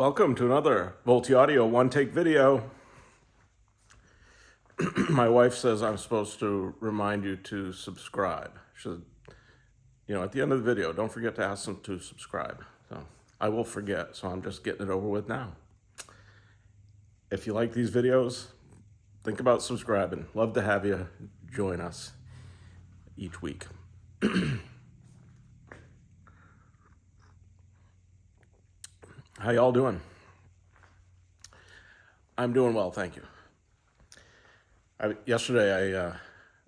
Welcome to another Volti Audio one-take video. My wife says I'm supposed to remind you to subscribe. She said, at the end of the video, don't forget to ask them to subscribe. So I will forget, so I'm just getting it over with now. If you like these videos, think about subscribing. Love to have you join us each week. How y'all doing? I'm doing well, thank you. Yesterday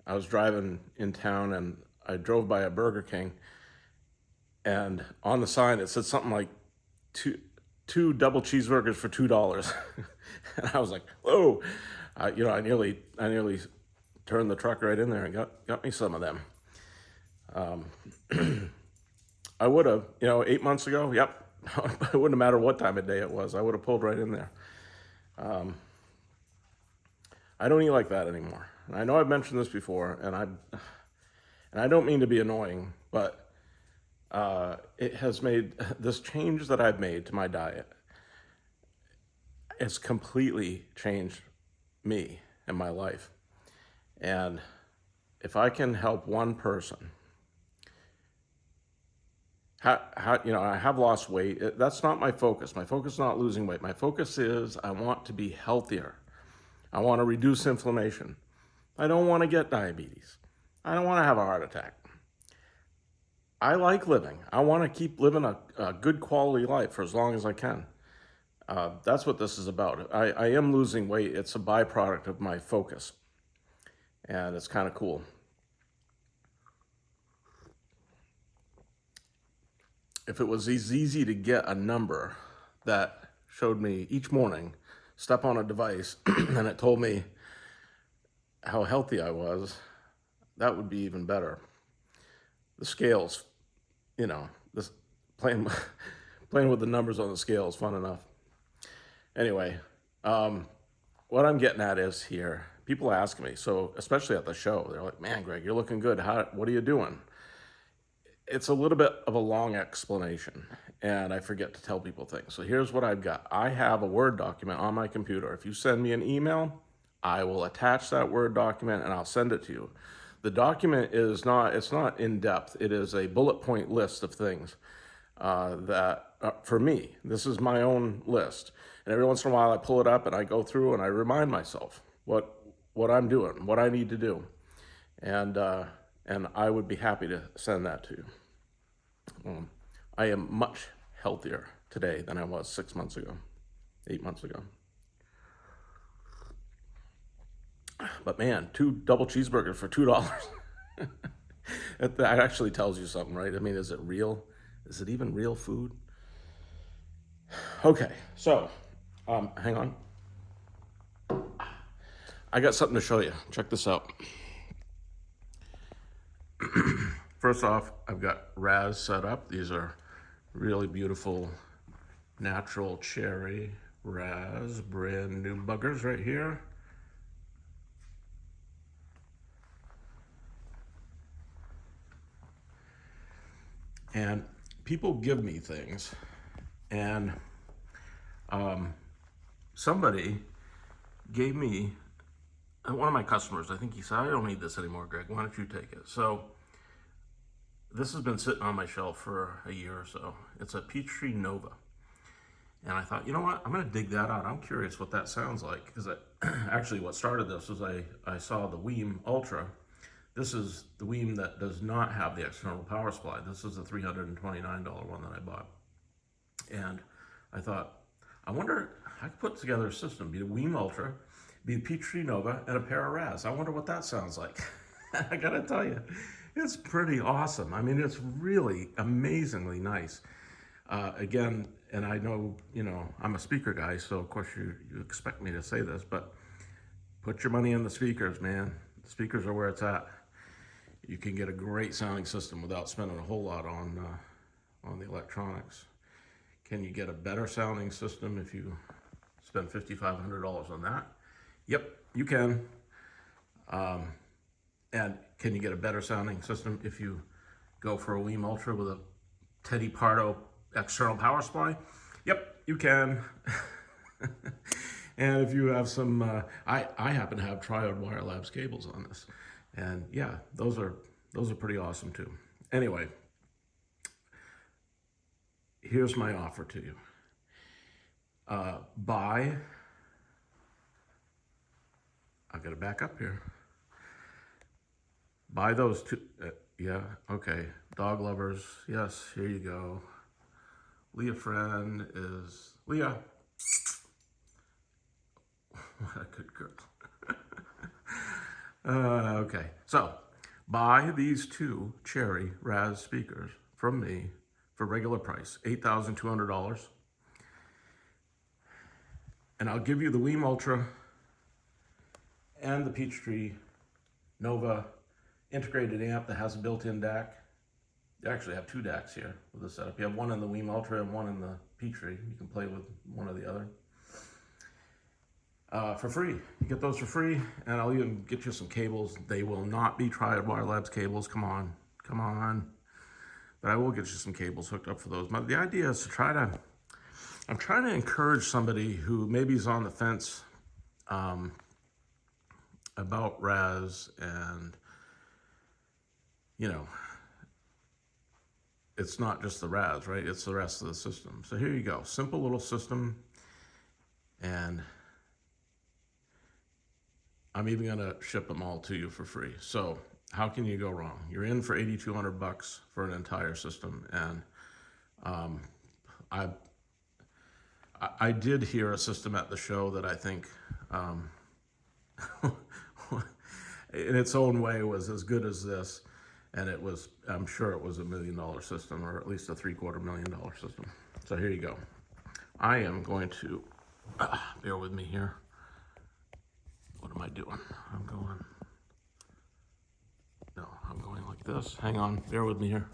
I was driving in town and I drove by a Burger King, and on the sign it said something like two double cheeseburgers for $2. And I was like, whoa! I nearly turned the truck right in there and got me some of them. I would have, 8 months ago. Yep. It wouldn't matter what time of day it was. I would have pulled right in there. I don't eat like that anymore. And I know I've mentioned this before, and I don't mean to be annoying, but it has made this change that I've made to my diet. It's completely changed me and my life. And if I can help one person, I have lost weight. That's not my focus. My focus is not losing weight. My focus is I want to be healthier. I want to reduce inflammation. I don't want to get diabetes. I don't want to have a heart attack. I like living. I want to keep living a good quality life for as long as I can. That's what this is about. I am losing weight. It's a byproduct of my focus. And it's kind of cool. If it was as easy to get a number that showed me each morning, step on a device, and it told me how healthy I was, that would be even better. The scales, this playing with the numbers on the scale is fun enough. Anyway, what I'm getting at is here, people ask me, so especially at the show, they're like, man, Greg, you're looking good. What are you doing? It's a little bit of a long explanation, and I forget to tell people things. So here's what I've got. I have a Word document on my computer. If you send me an email, I will attach that Word document and I'll send it to you. The document it's not in depth. It is a bullet point list of things for me, this is my own list. And every once in a while I pull it up and I go through and I remind myself what I'm doing, what I need to do. And I would be happy to send that to you. I am much healthier today than I was 6 months ago, 8 months ago. But man, 2 double cheeseburgers for $2. That actually tells you something, right? I mean, is it real? Is it even real food? Okay, so hang on. I got something to show you. Check this out. First off, I've got Raz set up. These are really beautiful natural cherry Raz, brand new buggers right here. And people give me things, and somebody gave me, one of my customers, I think he said, I don't need this anymore, Greg, why don't you take it? So this has been sitting on my shelf for a year or so. It's a Peachtree Nova. And I thought, you know what, I'm gonna dig that out. I'm curious what that sounds like, because actually what started this was I saw the Weem Ultra. This is the Weem that does not have the external power supply. This is the $329 one that I bought. And I thought, I wonder, I could put together a system, be the Weem Ultra, be the Peachtree Nova, and a pair of Raz. I wonder what that sounds like. I gotta tell you, it's pretty awesome. I mean, it's really amazingly nice. Again, and I know, I'm a speaker guy, so of course you expect me to say this, but put your money in the speakers, man. The speakers are where it's at. You can get a great sounding system without spending a whole lot on the electronics. Can you get a better sounding system if you spend $5,500 on that? Yep, you can. And can you get a better sounding system if you go for a Weem Ultra with a Teddy Pardo external power supply? Yep, you can. And if you have some, I happen to have Triode Wire Labs cables on this, and yeah, those are pretty awesome too. Anyway, here's my offer to you. Buy. I've got to back up here. Buy those two. Yeah, okay. Dog lovers. Yes, here you go. Leah Friend is Leah. What a good girl. Okay, so buy these two Cherry Raz speakers from me for regular price, $8,200. And I'll give you the Weem Ultra and the Peachtree Nova integrated amp that has a built-in DAC. You actually have two DACs here with the setup. You have one in the Weem Ultra and one in the Peachtree. You can play with one or the other. For free. You get those for free, and I'll even get you some cables. They will not be Triode Wire Labs cables. Come on. Come on. But I will get you some cables hooked up for those. The idea is to I'm trying to encourage somebody who maybe is on the fence about Raz, and, you know, it's not just the Raz, right? It's the rest of the system. So here you go. Simple little system, and I'm even going to ship them all to you for free. So how can you go wrong? You're in for $8,200 for an entire system. And I did hear a system at the show that I think in its own way was as good as this. And it was, I'm sure it was $1 million system, or at least a $750,000 system. So here you go. I am going to, bear with me here. What am I doing? I'm going like this. Hang on, bear with me here.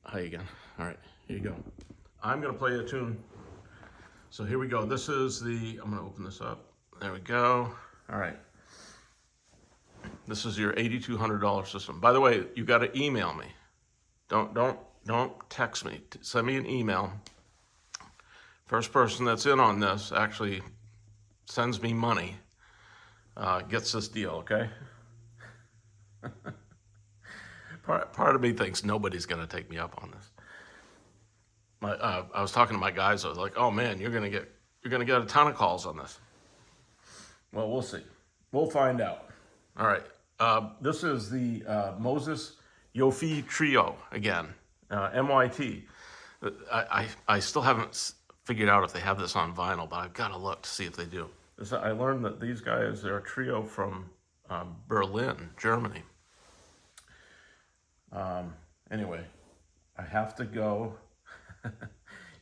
Hi again. All right, here you go. I'm gonna play a tune. So here we go. This is I'm gonna open this up. There we go. All right. This is your $8,200 system. By the way, you gotta email me. Don't text me. Send me an email. First person that's in on this actually sends me money, gets this deal, okay? Part of me thinks nobody's gonna take me up on this. I was talking to my guys, I was like, oh man, you're gonna get a ton of calls on this. Well, we'll see. We'll find out. All right, this is the Moses Yofi Trio again, MYT. I still haven't figured out if they have this on vinyl, but I've got to look to see if they do. I learned that these guys, they're a trio from Berlin, Germany. Anyway, I have to go.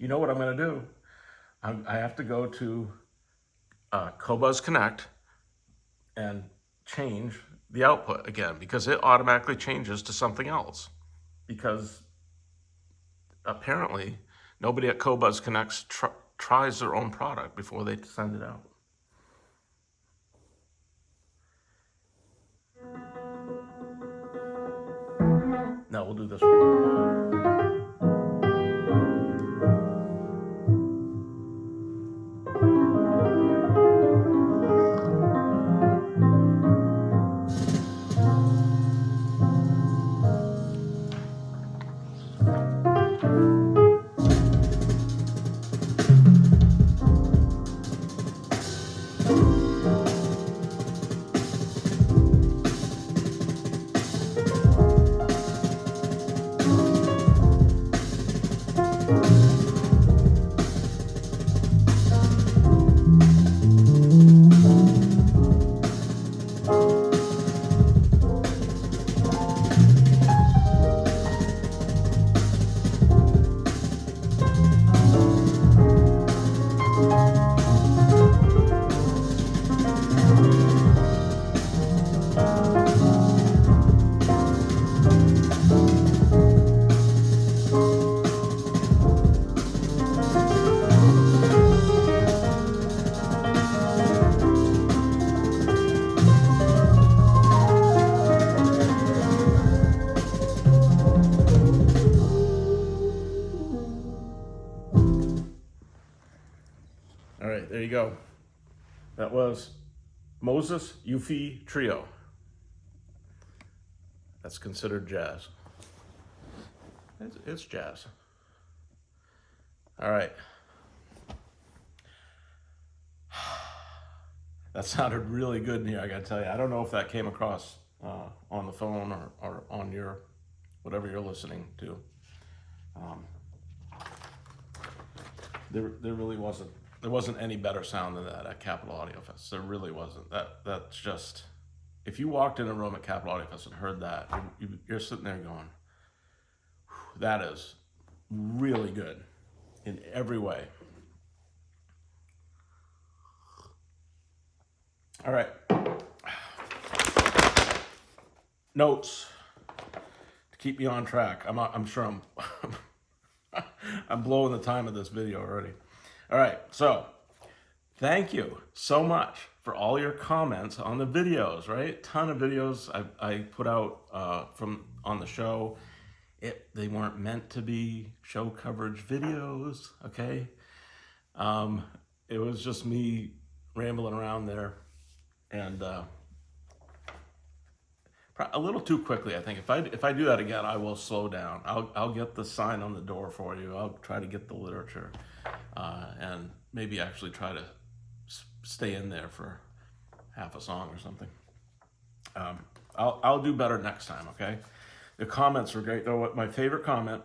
You know what I'm going to do? I have to go to Qobuz Connect and change the output again, because it automatically changes to something else. Because apparently nobody at Qobuz Connect tries their own product before they send it out. Now we'll do this one. go. That was Moses Yufi Trio. That's considered jazz. It's jazz. All right. That sounded really good in here, I gotta tell you. I don't know if that came across on the phone or on your, whatever you're listening to. There really wasn't. There wasn't any better sound than that at Capitol Audio Fest. There really wasn't. That's just, if you walked in a room at Capitol Audio Fest and heard that, you're sitting there going, that is really good in every way. All right. Notes to keep me on track. I'm sure I'm blowing the time of this video already. All right, so thank you so much for all your comments on the videos, right? Ton of videos I put out from on the show. They weren't meant to be show coverage videos, okay? It was just me rambling around there, and a little too quickly, I think. If I do that again, I will slow down. I'll get the sign on the door for you. I'll try to get the literature, and maybe actually try to stay in there for half a song or something. I'll do better next time, okay? The comments were great, though. What my favorite comment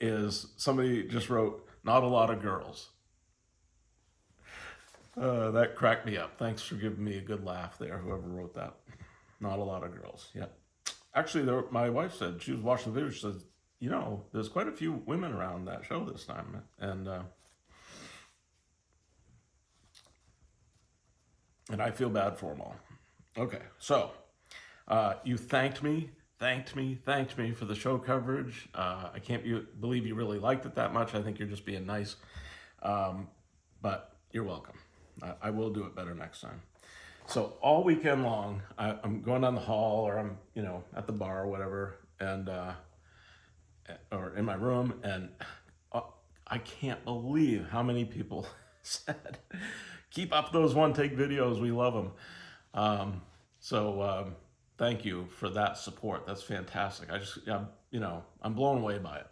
is, somebody just wrote, "Not a lot of girls." That cracked me up. Thanks for giving me a good laugh there, whoever wrote that. Not a lot of girls, yeah. Actually, my wife said, she was watching the video, she said, you know, there's quite a few women around that show this time. And I feel bad for them all. Okay, so you thanked me for the show coverage. I can't believe you really liked it that much. I think you're just being nice. But you're welcome. I will do it better next time. So all weekend long, I'm going down the hall, or I'm, at the bar or whatever, and or in my room, and I can't believe how many people said, "Keep up those one-take videos. We love them." So thank you for that support. That's fantastic. I'm blown away by it.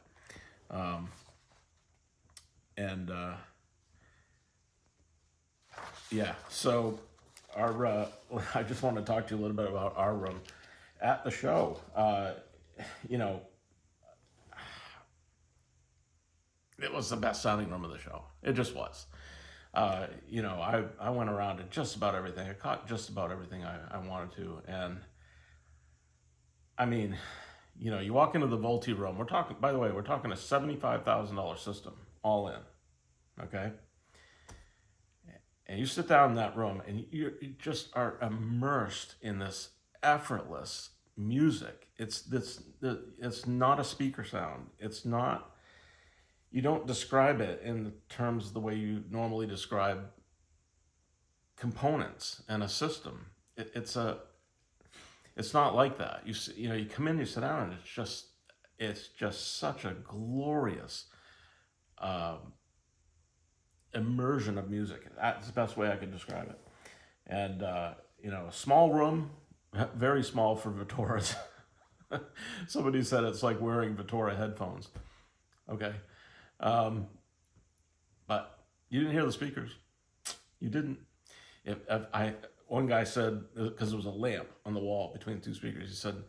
Yeah. So. I just want to talk to you a little bit about our room at the show. It was the best sounding room of the show. It just was. I went around to just about everything. I caught just about everything I wanted to. And I mean, you walk into the Volti room. We're talking a $75,000 system all in. Okay. And you sit down in that room, and you just are immersed in this effortless music. It's not a speaker sound. It's not. You don't describe it in terms of the way you normally describe components and a system. It's not like that. You come in, you sit down, and it's just such a glorious. Immersion of music. That's the best way I could describe it. And a small room, very small for Vittoras. Somebody said it's like wearing Vittora headphones. Okay, but you didn't hear the speakers. You didn't. One guy said, because there was a lamp on the wall between the two speakers, he said,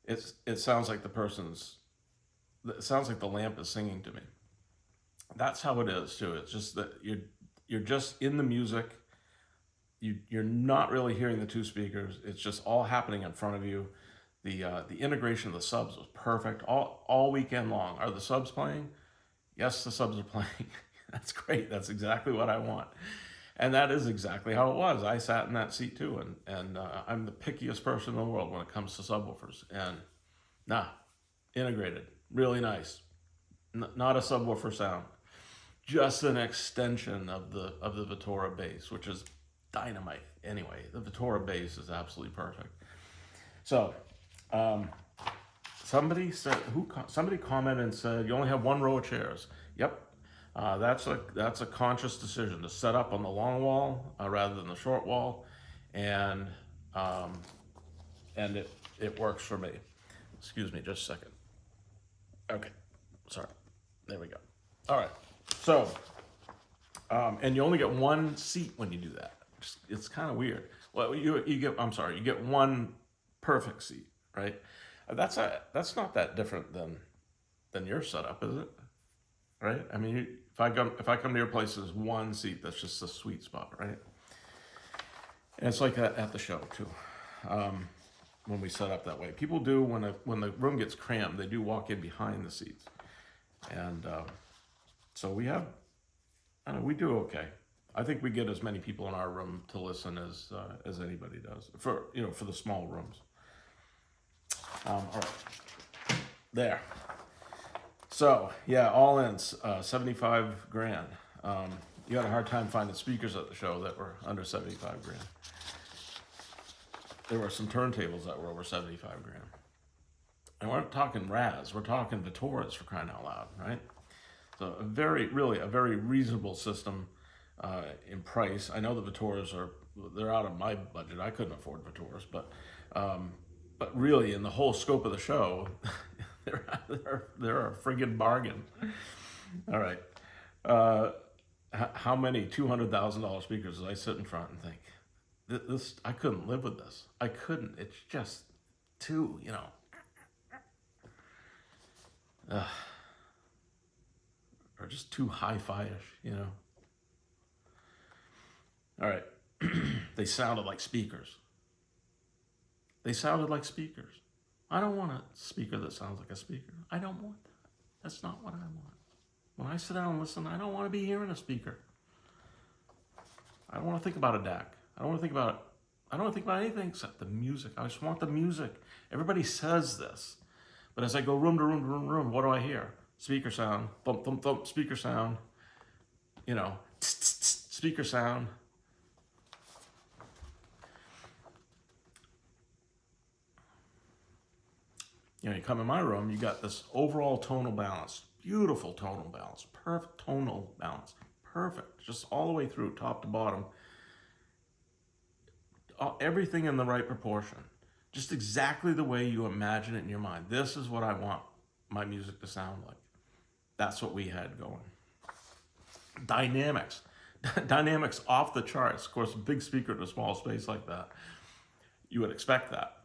it sounds like it sounds like the lamp is singing to me. That's how it is too. It's just that you're just in the music. You're not really hearing the two speakers. It's just all happening in front of you. The integration of the subs was perfect all weekend long. Are the subs playing? Yes, the subs are playing. That's great. That's exactly what I want. And that is exactly how it was. I sat in that seat too, and I'm the pickiest person in the world when it comes to subwoofers. And integrated, really nice. Not a subwoofer sound. Just an extension of the Vittora bass, which is dynamite. Anyway, the Vittora bass is absolutely perfect. So, somebody commented and said, you only have one row of chairs. Yep. That's a conscious decision to set up on the long wall rather than the short wall, and um, it works for me. Excuse me, just a second. Okay, sorry. There we go. All right. So, and you only get one seat when you do that. It's kind of weird. Well, you get. I'm sorry. You get one perfect seat, right? That's not that different than your setup, is it? Right? I mean, if I come to your place, there's one seat that's just a sweet spot, right? And it's like that at the show too. When we set up that way, people do when the room gets crammed, they do walk in behind the seats, and so I don't know, we do okay. I think we get as many people in our room to listen as anybody does for the small rooms. All right, there. So yeah, all in 75 grand. You had a hard time finding speakers at the show that were under 75 grand. There were some turntables that were over 75 grand. And we're not talking Raz, we're talking Vitoras, for crying out loud, right? So a very reasonable system in price. I know the Vitoras they're out of my budget. I couldn't afford Vitoras, but really in the whole scope of the show, they're a friggin' bargain. All right. How many $200,000 speakers did I sit in front and think, this I couldn't live with this. I couldn't. It's just too, or just too hi-fi-ish, All right. They sounded like speakers. They sounded like speakers. I don't want a speaker that sounds like a speaker. I don't want that. That's not what I want. When I sit down and listen, I don't want to be hearing a speaker. I don't want to think about a DAC. I don't want to think about anything except the music. I just want the music. Everybody says this. But as I go room to room to room to room, what do I hear? Speaker sound, thump, thump, thump, speaker sound, tss, tss, tss, speaker sound. You come in my room, you got this overall tonal balance, beautiful tonal balance, perfect tonal balance, perfect, just all the way through, top to bottom. Everything in the right proportion, just exactly the way you imagine it in your mind. This is what I want my music to sound like. That's what we had going. Dynamics off the charts. Of course, a big speaker in a small space like that, you would expect that.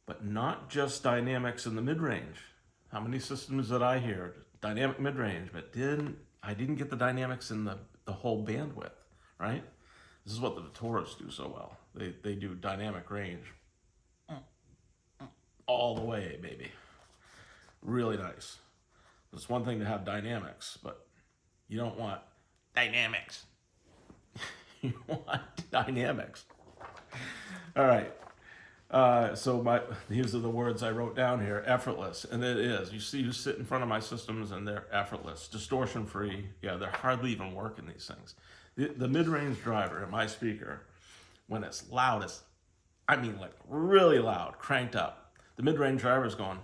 But not just dynamics in the mid-range. How many systems did I hear? Dynamic mid-range, but I didn't get the dynamics in the whole bandwidth, right? This is what the Vitoras do so well. They do dynamic range all the way, baby. Really nice. It's one thing to have dynamics, but you don't want dynamics. You want dynamics. All right. So these are the words I wrote down here: effortless, and it is. You sit in front of my systems, and they're effortless, distortion-free. Yeah, they're hardly even working these things. The mid-range driver in my speaker, when it's loudest, I mean like really loud, cranked up, the mid-range driver is going.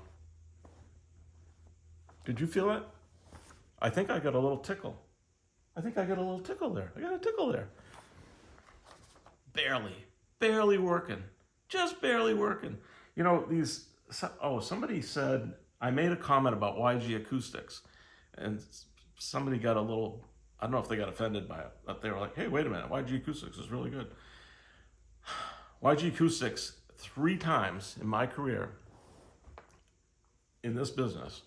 Did you feel it? I think I got a little tickle. I got a tickle there. Barely working. Just barely working. Somebody said, I made a comment about YG acoustics, and somebody got a little, I don't know if they got offended by it, but they were like, hey, wait a minute, YG acoustics is really good. YG acoustics, 3 times in my career in this business,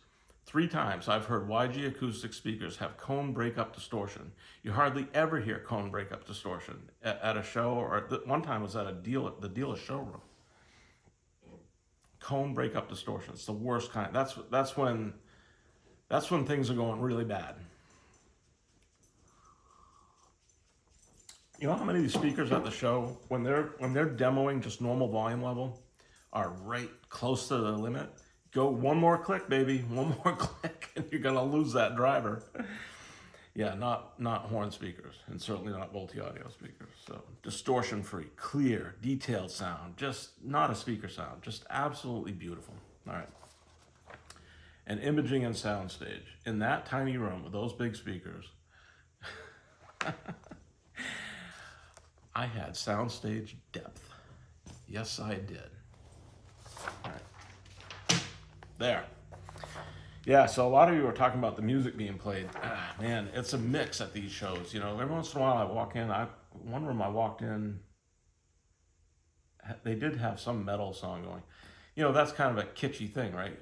3 times I've heard YG acoustic speakers have cone breakup distortion. You hardly ever hear cone breakup distortion at a show, or one time was at the dealer showroom. Cone breakup distortion. It's the worst kind. That's when things are going really bad. You know how many of these speakers at the show, when they're demoing just normal volume level, are right close to the limit? Go one more click, baby, one more click, and you're gonna lose that driver. Yeah, not horn speakers, and certainly not multi-audio speakers. So distortion-free, clear, detailed sound, just not a speaker sound, just absolutely beautiful. All right. And imaging and soundstage. In that tiny room with those big speakers, I had soundstage depth. Yes, I did. All right. There. Yeah, so a lot of you were talking about the music being played. Man, it's a mix at these shows. You know, every once in a while I walk in. One room I walked in, they did have some metal song going. You know, that's kind of a kitschy thing, right?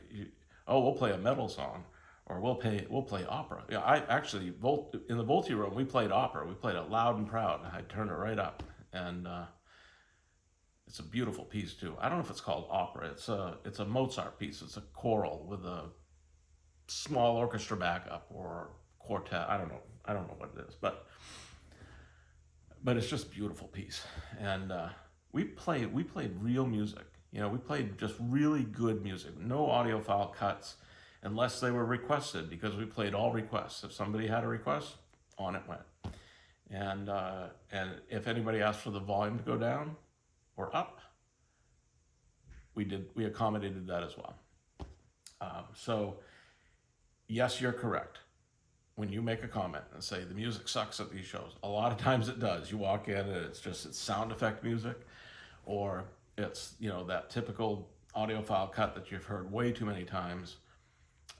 We'll play a metal song, or we'll play opera. Yeah, I actually in the Volti room we played opera. We played it loud and proud. I turned it right up, and it's a beautiful piece too. I don't know if it's called opera. It's a Mozart piece. It's a choral with a small orchestra backup or quartet. I don't know. I don't know what it is, but it's just a beautiful piece. And we played real music. You know, we played just really good music. No audiophile cuts, unless they were requested, because we played all requests. If somebody had a request, on it went. And if anybody asked for the volume to go down or up, we accommodated that as well. So yes, you're correct. When you make a comment and say the music sucks at these shows, a lot of times it does. You walk in and it's sound effect music, or it's, you know, that typical audiophile cut that you've heard way too many times.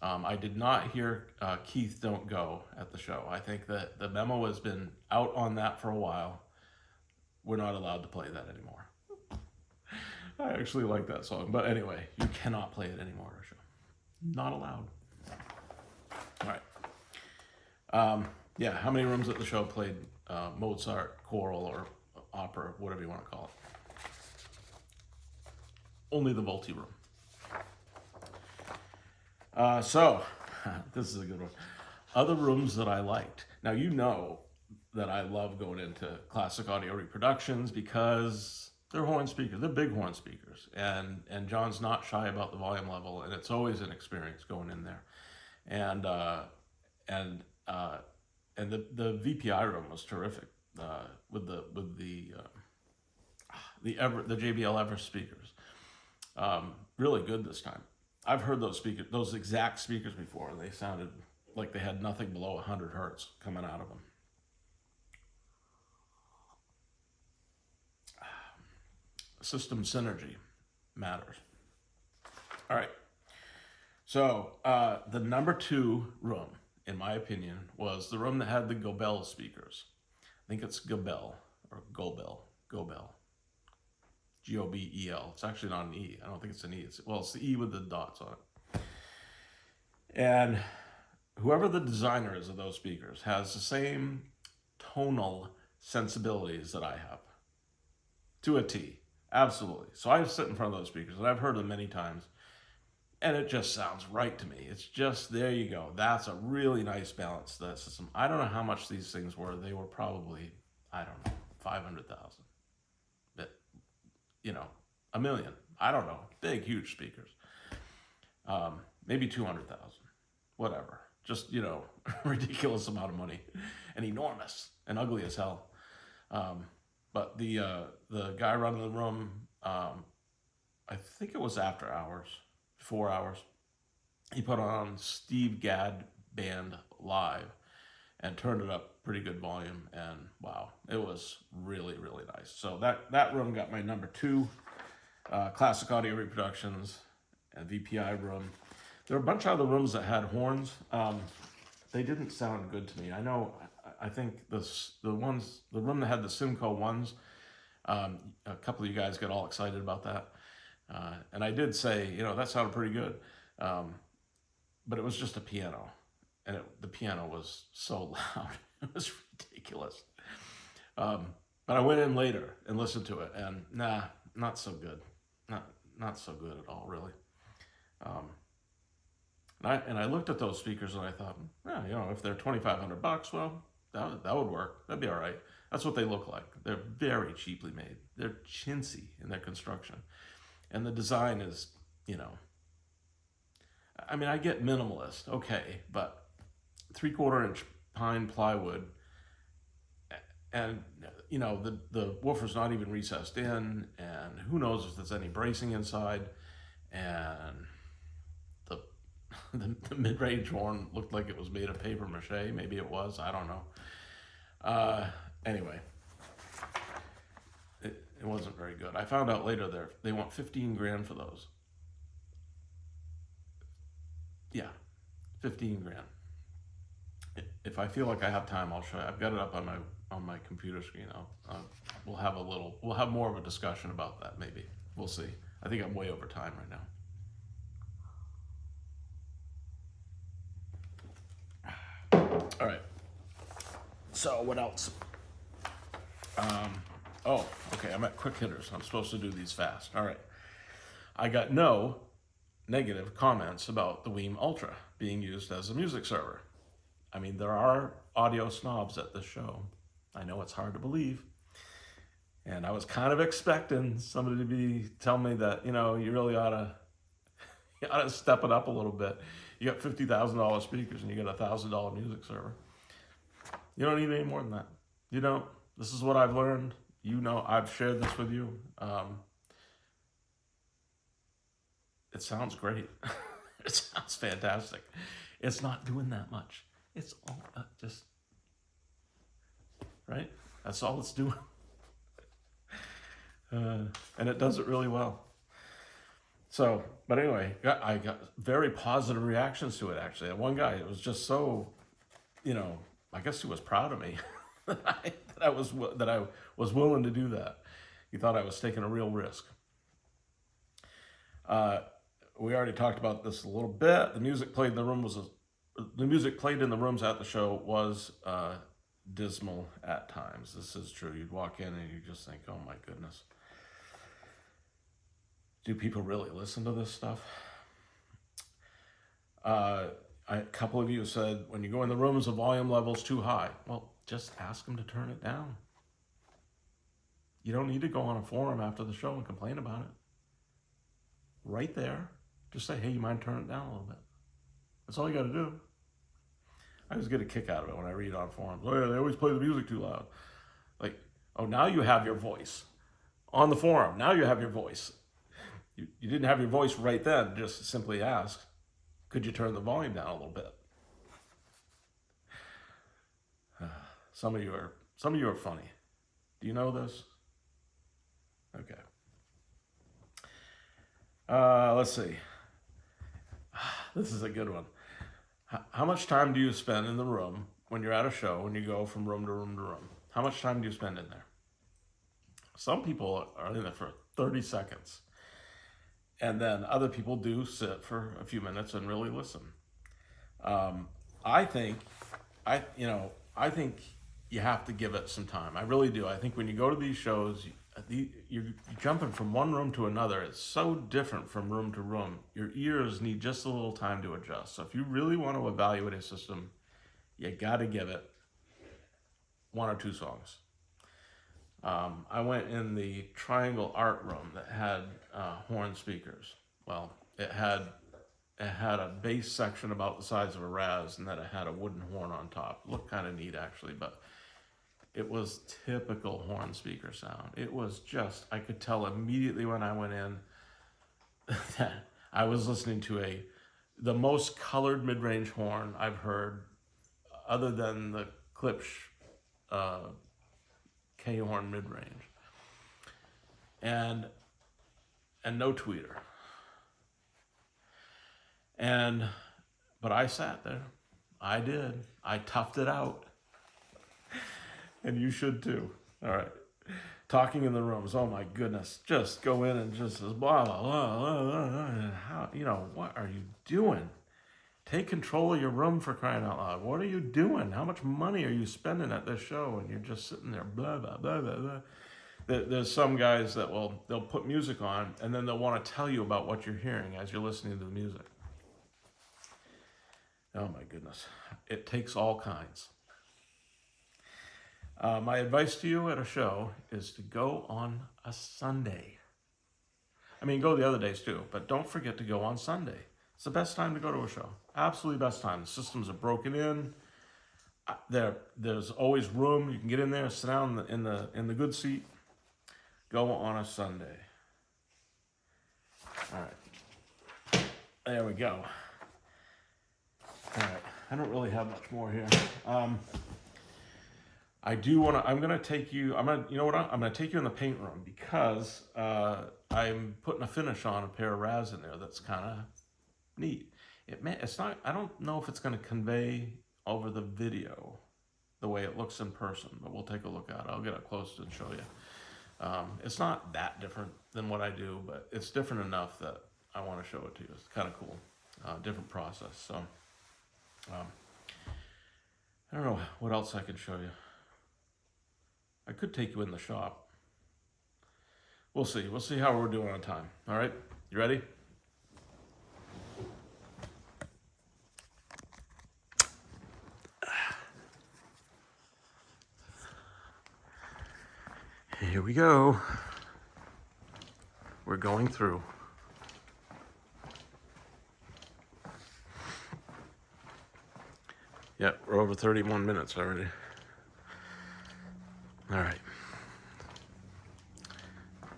I did not hear Keith Don't Go at the show. I think that the memo has been out on that for a while. We're not allowed to play that anymore. I actually like that song, but anyway, you cannot play it anymore at a show. Not allowed. All right. Yeah, how many rooms at the show played Mozart, choral, or opera, whatever you want to call it? Only the Volti room. So, this is a good one. Other rooms that I liked. Now, you know that I love going into classic audio reproductions because they're horn speakers. They're big horn speakers. And John's not shy about the volume level, and it's always an experience going in there. And the VPI room was terrific with the JBL Everest speakers. Really good this time. I've heard those exact speakers before, and they sounded like they had nothing below 100 hertz coming out of them. System synergy matters. All right. So the number 2 room, in my opinion, was the room that had the Gobel speakers. I think it's Gobel or Gobel. Gobel. It's actually not an E. I don't think it's an E. It's the E with the dots on it. And whoever the designer is of those speakers has the same tonal sensibilities that I have, to a T. Absolutely. So I sit in front of those speakers, and I've heard them many times, and it just sounds right to me. It's just, there you go. That's a really nice balance to that system. I don't know how much these things were. They were probably, I don't know, 500,000. But, you know, $1 million. I don't know. Big, huge speakers. Maybe 200,000. Whatever. Just, you know, ridiculous amount of money. And enormous. And ugly as hell. But the guy running the room, I think it was after hours, 4 hours, he put on Steve Gadd Band Live and turned it up pretty good volume, and wow, it was really, really nice. So that room got my number 2, classic audio reproductions, and VPI room. There were a bunch of other rooms that had horns. They didn't sound good to me. I think the room that had the Simco ones, a couple of you guys got all excited about that. And I did say, you know, that sounded pretty good. But it was just a piano. And the piano was so loud. It was ridiculous. But I went in later and listened to it, and not so good. Not so good at all, really. And I looked at those speakers and I thought, yeah, you know, if they're $2,500, well, that would work. That'd be all right. That's what they look like. They're very cheaply made. They're chintzy in their construction. And the design is, you know, I mean, I get minimalist, okay, but 3/4 inch pine plywood, and, you know, the woofer's not even recessed in, and who knows if there's any bracing inside, and the mid-range horn looked like it was made of paper mache. Maybe it was, I don't know. Anyway, it wasn't very good. I found out later they want 15 grand for those. Yeah, 15 grand. If I feel like I have time, I'll show you. I've got it up on my computer screen. We'll have more of a discussion about that maybe. We'll see. I think I'm way over time right now. All right. So what else? Oh, okay. I'm at quick hitters. I'm supposed to do these fast. All right. I got no negative comments about the Weem Ultra being used as a music server. I mean, there are audio snobs at this show. I know it's hard to believe. And I was kind of expecting somebody to tell me that, you really ought to step it up a little bit. You got $50,000 speakers and you got $1,000 music server. You don't need any more than that. You don't. This is what I've learned. I've shared this with you. It sounds great. It sounds fantastic. It's not doing that much. It's all just, right? That's all it's doing. And it does it really well. So, but anyway, I got very positive reactions to it, actually. And one guy, it was just so, I guess he was proud of me that I was willing to do that. He thought I was taking a real risk. We already talked about this a little bit. The music played in the rooms at the show was dismal at times. This is true. You'd walk in and you just think, oh my goodness. Do people really listen to this stuff? A couple of you said, when you go in the rooms, the volume level's too high. Well, just ask them to turn it down. You don't need to go on a forum after the show and complain about it. Right there, just say, hey, you mind turning it down a little bit? That's all you got to do. I always get a kick out of it when I read on forums. Oh yeah, they always play the music too loud. Like, oh, now you have your voice. On the forum, now you have your voice. You didn't have your voice right then, just simply ask, could you turn the volume down a little bit? Some of you are funny. Do you know this? Okay. Let's see. This is a good one. How much time do you spend in the room when you're at a show, when you go from room to room to room? How much time do you spend in there? Some people are in there for 30 seconds. And then other people do sit for a few minutes and really listen. I think you have to give it some time. I really do. I think when you go to these shows, you're jumping from one room to another. It's so different from room to room. Your ears need just a little time to adjust. So if you really want to evaluate a system, you got to give it 1 or 2 songs. I went in the Triangle Art Room that had horn speakers. Well, it had a bass section about the size of a Raz, and then it had a wooden horn on top. Looked kind of neat, actually, but it was typical horn speaker sound. It was just, I could tell immediately when I went in that I was listening to the most colored mid-range horn I've heard, other than the Klipsch K-horn mid-range, and no tweeter. But I sat there. I did. I toughed it out. And you should too. All right. Talking in the rooms. Oh my goodness. Just go in and just blah, blah, blah, blah, blah. How, what are you doing? Take control of your room, for crying out loud. What are you doing? How much money are you spending at this show? And you're just sitting there, blah, blah, blah, blah, blah. There's some guys that they'll put music on and then they'll want to tell you about what you're hearing as you're listening to the music. Oh my goodness. It takes all kinds. My advice to you at a show is to go on a Sunday. I mean, go the other days too, but don't forget to go on Sunday. It's the best time to go to a show. Absolutely best time. The systems are broken in. There's always room. You can get in there, sit down in the good seat. Go on a Sunday. All right. There we go. All right. I don't really have much more here. I do want to. I'm gonna take you. You know what? I'm gonna take you in the paint room because I'm putting a finish on a pair of RAS in there. That's kind of neat. It's not. I don't know if it's gonna convey over the video the way it looks in person, but we'll take a look at it. I'll get up close and show you. It's not that different than what I do, but it's different enough that I want to show it to you. It's kind of cool. Different process. So I don't know what else I can show you. I could take you in the shop. We'll see. We'll see how we're doing on time. All right? You ready? Here we go. We're going through. Yeah, we're over 31 minutes already. All right.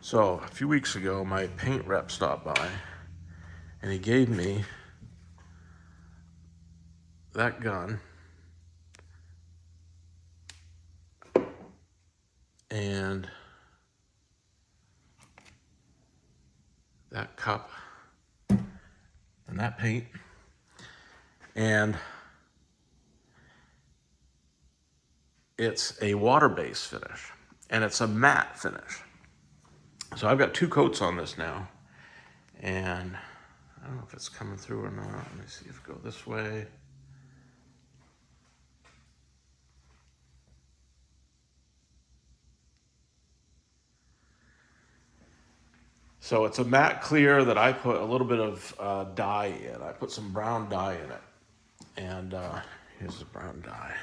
So a few weeks ago, my paint rep stopped by and he gave me that gun and that cup and that paint, and it's a water-based finish and it's a matte finish. So I've got 2 coats on this now, and I don't know if it's coming through or not. Let me see if it goes this way. So it's a matte clear that I put a little bit of dye in. I put some brown dye in it, and here's the brown dye.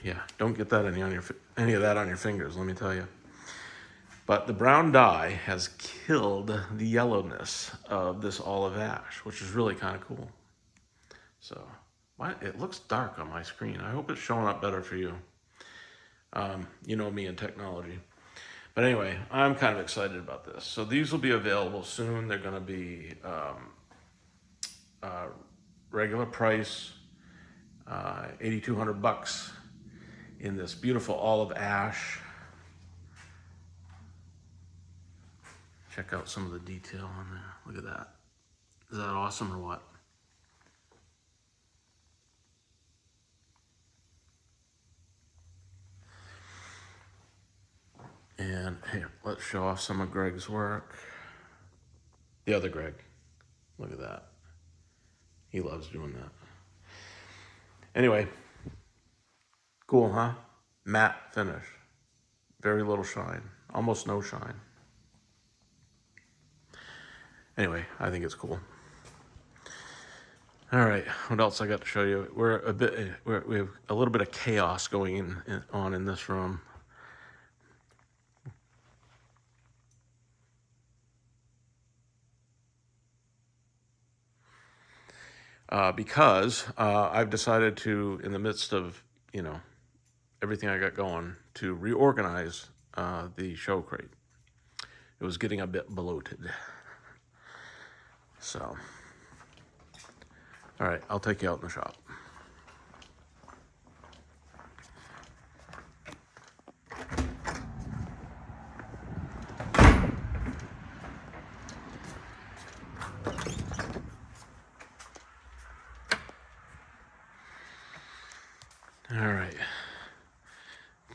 Yeah, don't get that any of that on your fingers, let me tell you. But the brown dye has killed the yellowness of this olive ash, which is really kind of cool. So, it looks dark on my screen. I hope it's showing up better for you. You know me and technology. But anyway, I'm kind of excited about this. So these will be available soon. They're going to be regular price, $8,200 in this beautiful olive ash. Check out some of the detail on there. Look at that. Is that awesome or what? And here, let's show off some of Greg's work. The other Greg. Look at that. He loves doing that. Anyway, cool, huh? Matte finish. Very little shine. Almost no shine. Anyway, I think it's cool. All right, what else I got to show you? We have a little bit of chaos going on in this room. Because I've decided to, in the midst of, everything I got going, to reorganize the show crate. It was getting a bit bloated. So, all right, I'll take you out in the shop. All right.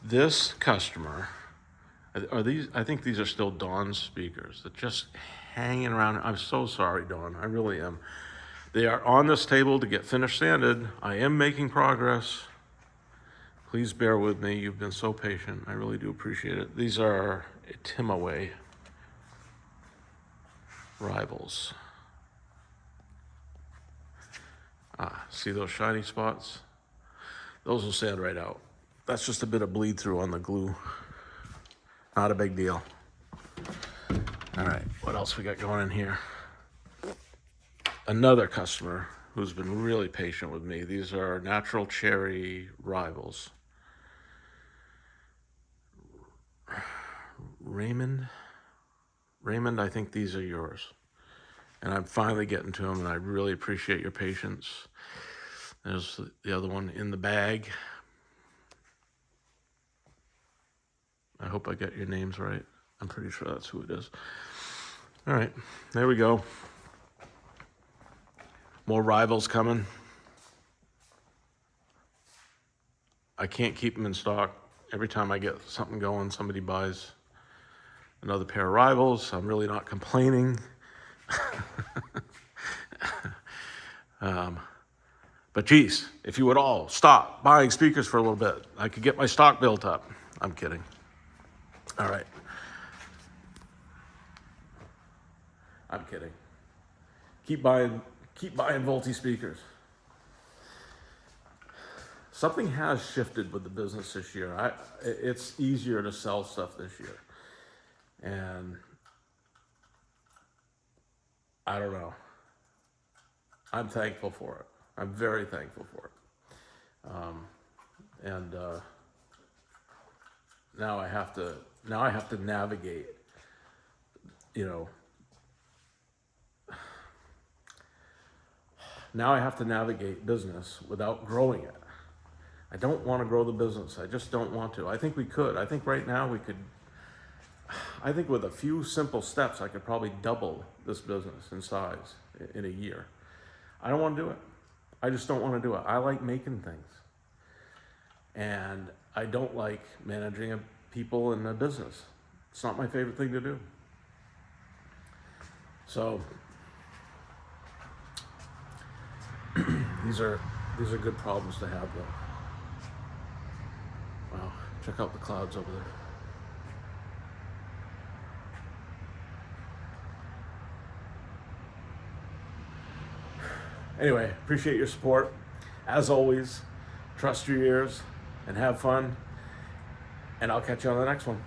This customer, I think these are still Dawn's speakers. They're just hanging around. I'm so sorry, Dawn. I really am. They are on this table to get finished sanded. I am making progress. Please bear with me. You've been so patient. I really do appreciate it. These are Timaway rivals. See those shiny spots? Those will sand right out. That's just a bit of bleed through on the glue. Not a big deal. All right, what else we got going in here? Another customer who's been really patient with me. These are natural cherry rivals. Raymond, I think these are yours. And I'm finally getting to them, and I really appreciate your patience. There's the other one in the bag. I hope I got your names right. I'm pretty sure that's who it is. All right, there we go. More rivals coming. I can't keep them in stock. Every time I get something going, somebody buys another pair of rivals. I'm really not complaining. But geez, if you would all stop buying speakers for a little bit, I could get my stock built up. I'm kidding. All right. I'm kidding. Keep buying Volti speakers. Something has shifted with the business this year. It's easier to sell stuff this year. And I don't know. I'm thankful for it. I'm very thankful for it. Now I have to navigate, now I have to navigate business without growing it. I don't want to grow the business. I just don't want to. I think we could. I think right now I think with a few simple steps, I could probably double this business in size in a year. I don't want to do it. I just don't want to do it. I like making things. And I don't like managing people in a business. It's not my favorite thing to do. So these are good problems to have, though. Wow, check out the clouds over there. Anyway, appreciate your support. As always, trust your ears and have fun. And I'll catch you on the next one.